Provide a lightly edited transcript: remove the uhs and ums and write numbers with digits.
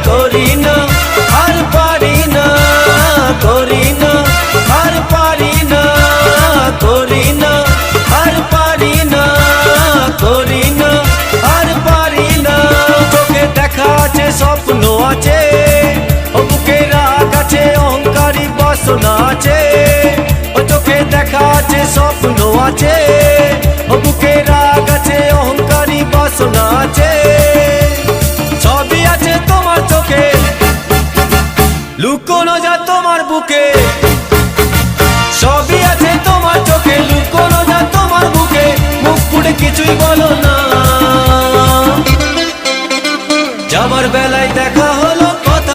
করি না আর পারি না, করি না আর পারি না, করি না আর পারি না, করি না আর পারি না। চোখে দেখা আছে স্বপ্ন আছে, ও বুকে রাগ আছে অহংকারী বাসনা আছে। ও চোখে দেখা আছে স্বপ্ন আছে, ও বুকে রাগ আছে অহংকারী বাসনা আছে। সবই আছে তোমার চোখে, লুকোনো যা তোমার বুকে। সবই আছে তোমার চোখে, লুকোনো যা তোমার বুকে। মুখ পুড়ে কিছুই বলো না, যাবার বেলায় দেখা